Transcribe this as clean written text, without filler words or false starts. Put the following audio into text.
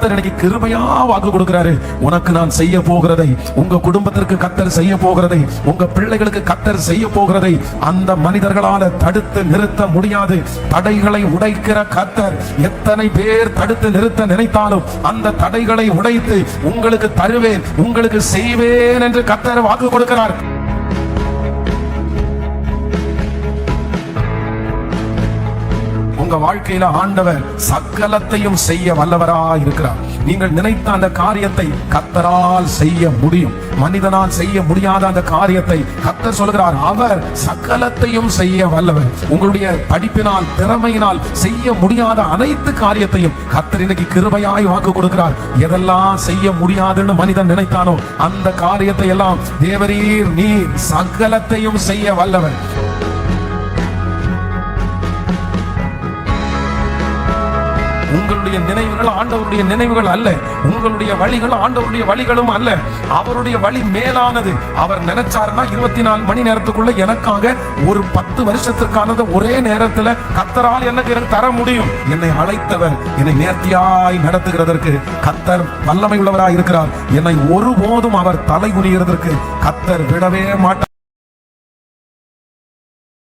கர்த்தர் எனக்கு கிருபையா வாக்கு கொடுக்கிறாரு. உனக்கு நான் செய்ய போகிறதை, உங்க குடும்பத்திற்கு கர்த்தர் செய்ய போகிறதை, உங்க பிள்ளைகளுக்கு கர்த்தர் செய்ய போகிறதை அந்த மனிதர்களால தடுத்து நிறுத்த முடியாது. தடைகளை உடைக்கிற கர்த்தர். எத்தனை பேர் தடுத்து நிறுத்த நினைத்தாலும் அந்த தடைகளை உடைத்து உங்களுக்கு தருவேன், உங்களுக்கு செய்வேன் என்று கர்த்தர் வாக்கு கொடுக்கிறார். உங்க வாழ்க்கையில ஆண்டவர் சகலத்தையும் செய்ய வல்லவராய் இருக்கிறார். நீங்கள் நினைத்த அந்த காரியத்தை கர்த்தரால் செய்ய முடியும். மனிதனால் செய்ய முடியாத அந்த காரியத்தை கர்த்தர் சொல்கிறார், அவர் சகலத்தையும் செய்ய வல்லவர். உங்களுடைய படிப்பினால், திறமையினால் செய்ய முடியாத அனைத்து காரியத்தையும் கர்த்தர் இன்னைக்கு கிருபையாய் வாக்கு கொடுக்கிறார். எதெல்லாம் செய்ய முடியாதுன்னு மனிதன் நினைத்தானோ அந்த காரியத்தை எல்லாம் தேவரீர் நீர் சகலத்தையும் செய்ய வல்லவர். உங்களுடைய நினைவுகள் ஆண்டவருடைய நினைவுகள் அல்ல, உங்களுடைய வழிகள் ஆண்டவருடைய வழிகளும் அல்ல. அவருடைய வழி மேலானது. அவர் நினைச்சாருன்னா 24 மணி நேரத்துக்குள்ள எனக்காக ஒரு 10 வருஷத்திற்கானது ஒரே நேரத்துல கர்த்தரால் எனக்கு தர முடியும். என்னை அழைத்தவர் என்னை நேர்த்தியாய் நடத்துகிறதற்கு கர்த்தர் வல்லமை உள்ளவராய் இருக்கிறார். என்னை ஒருபோதும் அவர் தலை குனிகிறதற்கு கர்த்தர் விடவே மாட்டார்.